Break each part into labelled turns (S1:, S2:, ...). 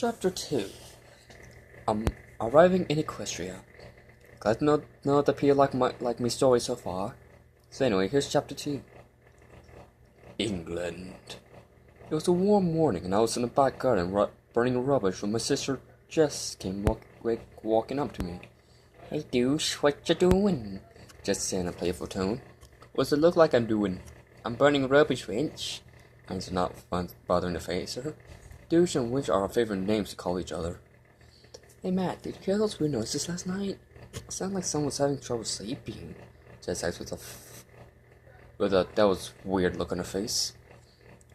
S1: Chapter 2. Arriving in Equestria. Glad to know that people like my story so far. So anyway, here's Chapter 2. England. It was a warm morning and I was in the back garden burning rubbish when my sister Jess came walking up to me. Hey douche, what you doing? Jess said in a playful tone. What's it look like I'm doing? I'm burning rubbish, wench. I answered, not bothering to face her. Douche and wench are our favorite names to call each other. Hey Matt, did you hear those weird noises last night? It sounded like someone was having trouble sleeping. Jess asked with a that was weird look on her face.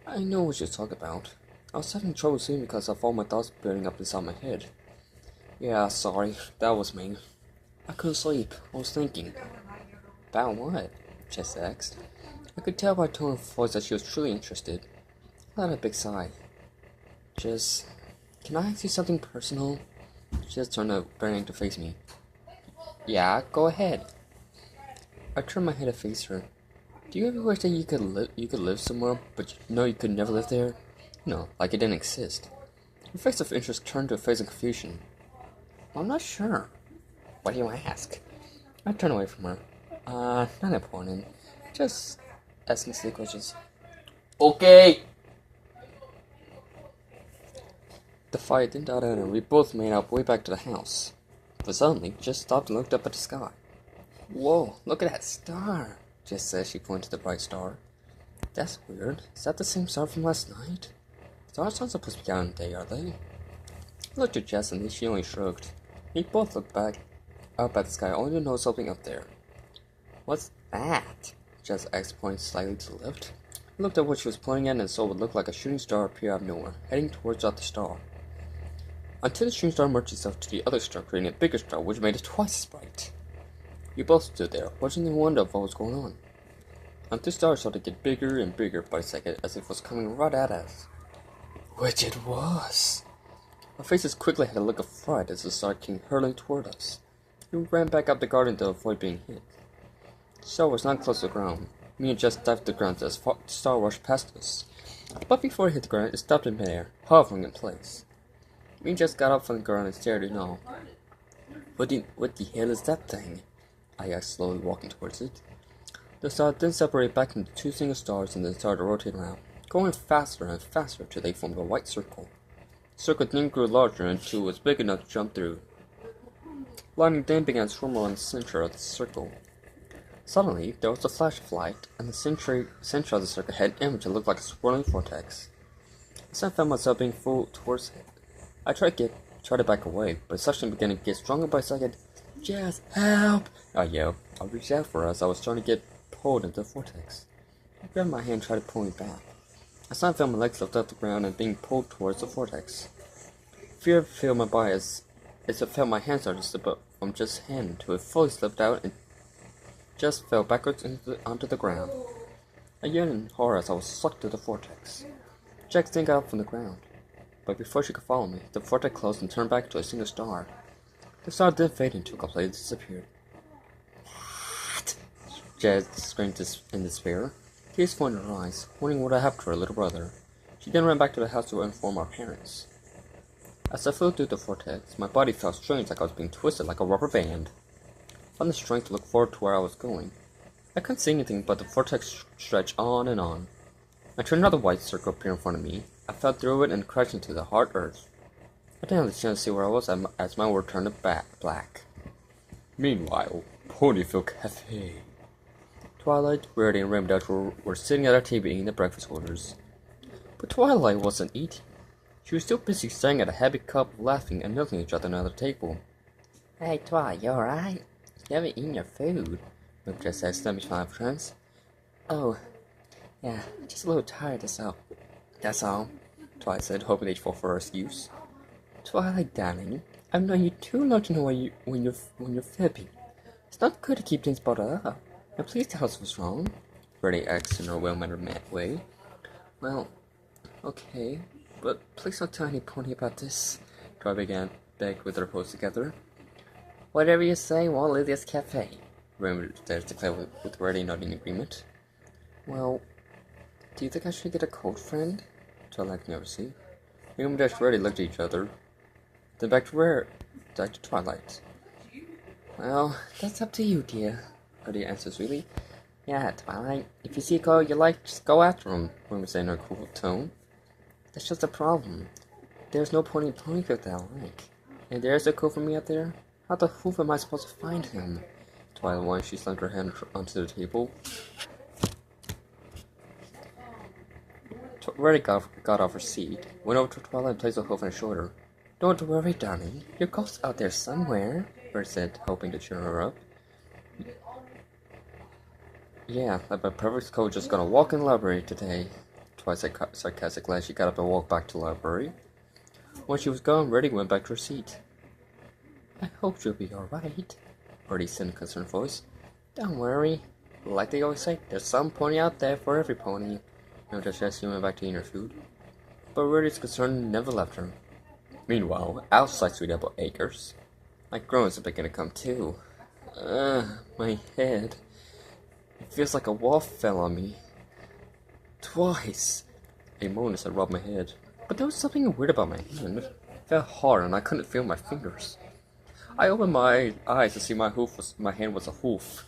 S1: I know what you're talking about. I was having trouble sleeping because of all my thoughts building up inside my head. Yeah, sorry, that was me. I couldn't sleep. I was thinking. About what? Jess asked. I could tell by her tone of voice that she was truly interested. I let a big sigh. Jess, can I ask you something personal? Jess turned her burning to face me. Yeah, go ahead. I turned my head to face her. Do you ever wish that you could live somewhere, but you know you could never live there? No, like it didn't exist. Her face of interest turned to a face of confusion. I'm not sure. Why do you ask? I turned away from her. Not important. Just asking silly questions. Okay! The fire didn't die down and we both made our way back to the house. But suddenly, Jess stopped and looked up at the sky. Whoa, look at that star, Jess said. She pointed to the bright star. That's weird. Is that the same star from last night? Stars aren't supposed to be out in the day, are they? I looked at Jess and she only shrugged. We both looked back up at the sky only to notice something up there. What's that? Jess asked, pointing slightly to the left. I looked at what she was pointing at and saw what looked like a shooting star appear out of nowhere, heading towards the other star. Until the shooting star merged itself to the other star, creating a bigger star, which made it twice as bright. We both stood there, watching in wonder of what was going on. Until the star started to get bigger and bigger by the second, as if it was coming right at us. Which it was! Our faces quickly had a look of fright as the star came hurtling toward us. We ran back up the garden to avoid being hit. The star was not close to the ground. Me and Jess dived to the ground as the star rushed past us. But before it hit the ground, it stopped in midair, hovering in place. Me and Jess got up from the ground and stared in awe. What the hell is that thing? I asked, slowly walking towards it. The star then separated back into two single stars and then started to rotate around, going faster and faster till they formed a white circle. The circle then grew larger until it was big enough to jump through. Lightning then began to swirl around the center of the circle. Suddenly, there was a flash of light, and the center of the circle had an image that looked like a swirling vortex. As I found myself being pulled towards it, I tried to back away, but suction began to get stronger by the second. Jess, help! I yelled. I reached out for her as I was trying to get pulled into the vortex. She grabbed my hand and tried to pull me back. As I felt my legs lift off the ground and being pulled towards the vortex. Fear filled my body as I felt my hand start to slip up from Jess' hand until it fully slipped out and just fell backwards onto the ground. I yelled in horror as I was sucked to the vortex. Jess then got up from the ground, but before she could follow me, the vortex closed and turned back to a single star. The star then faded until it completely disappeared. What? Jess screamed in despair. Tears filled in her eyes, wondering what had happened to her little brother. She then ran back to the house to inform our parents. As I flew through the vortex, my body felt strange, like I was being twisted like a rubber band. I found the strength to look forward to where I was going. I couldn't see anything but the vortex stretched on and on. Until another white circle appeared in front of me. I fell through it and crashed into the hard earth. I didn't have the chance to see where I was as my world turned black. Meanwhile, Ponyville Cafe. Twilight, Rarity, and Ramdash were sitting at our table eating their breakfast orders. But Twilight wasn't eating. She was still busy staring at a happy couple laughing and milking each other at another table. Hey Twilight, you alright? You haven't eaten your food, Luke just asked semi-smiling friends. Oh, yeah, just a little tired, that's all, Twilight said, hoping they'd fall for her excuse. Twilight, darling, I've known you too long to know when you're fibbing. It's not good to keep things bottled up. Now please tell us what's wrong, Rarity asked in her well-mannered way. Well, okay, but please don't tell any pony about this, Twilight begged with her paws together. Whatever you say, won't leave this cafe, Ramdash declared with Rarity nodding agreement. Well, do you think I should get a coat, friend? Twilight nervously. Me and Dash Reddy looked at each other. Then back to where? Back to Twilight. Well, that's up to you, dear. Reddy answers sweetly. Yeah, Twilight. If you see a girl you like, just go after him, Women say in a cool tone. That's just a problem. There's no pony that I like. And there's a girl for me out there? How the hoof am I supposed to find him? Twilight whined. She slammed her hand onto the table. Reddy got off her seat, went over to Twilight and placed a hoof on her shoulder. Don't worry, darling. Your ghost's out there somewhere, Reddy said, hoping to cheer her up. Yeah, like my perfect coach just gonna walk in the library today, Twilight said sarcastically as she got up and walked back to the library. When she was gone, Reddy went back to her seat. I hope you'll be alright, Reddy said in a concerned voice. Don't worry. Like they always say, there's some pony out there for every pony. And just as she went back to eating her food. But Reddy's concern never left her. Meanwhile, outside Sweet Apple Acres, my groans are beginning to come too. My head. It feels like a wall fell on me. Twice. A moan as I rubbed my head. But there was something weird about my hand. It felt hard and I couldn't feel my fingers. I opened my eyes to see my hand was a hoof.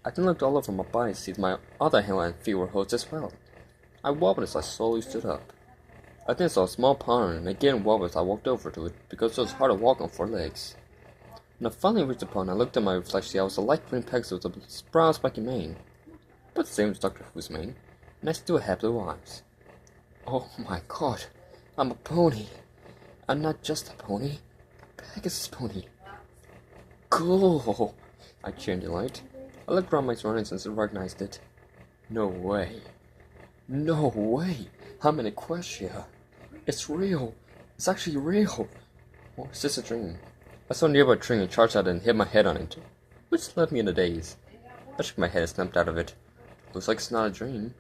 S1: I then looked all over my body to see that my other hand and feet were hoofs as well. I wobbled as I slowly stood up. I then saw a small pond and again wobbled as I walked over to it because it was hard to walk on 4 legs. When I finally reached the pond, I looked at my reflection. I was a light green Pegasus with a brown spiky mane. But the same as Dr. Who's mane, and I still had blue eyes. Oh my god, I'm a pony. I'm not just a pony, Pegasus pony. Cool! I cheered in delight. I looked around my surroundings and recognized it. No way. No way! I'm in Equestria. It's real. It's actually real. Or is this a dream? I saw a nearby tree and charged out and hit my head on it, which left me in a daze. I shook my head and snapped out of it. Looks like it's not a dream.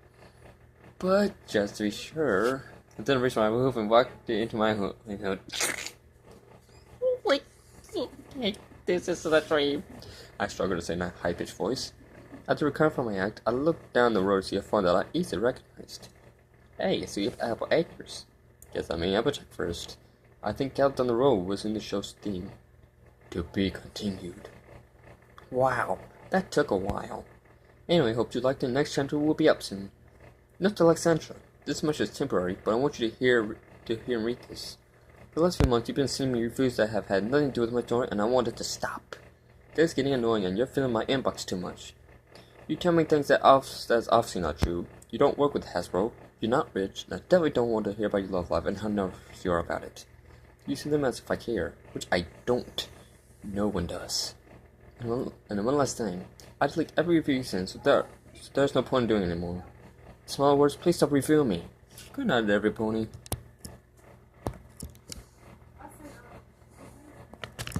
S1: But just to be sure, I then reached my hoof and walked into my hoof. Wait, this is a dream. I struggled to say in a high-pitched voice. After recovering from my act, I looked down the road to see a farm that I easily recognized. Hey, so you have Apple Acres. Guess I mean Applejack first. I think out down the road was in the show's theme. To be continued. Wow, that took a while. Anyway, hope you liked it. The next chapter will be up soon. Note to Alexandra. This much is temporary, but I want you to hear and read this. For the last few months, you've been sending me reviews that have had nothing to do with my story, and I wanted to stop. This is getting annoying, and you're filling my inbox too much. You tell me things that's obviously not true. You don't work with Hasbro. You're not rich, and I definitely don't want to hear about your love life and how nervous you are about it. You see them as if I care, which I don't. No one does. And one last thing. I delete every review you send, so there's no point in doing it anymore. Small words, please stop reviewing me. Good night, every pony.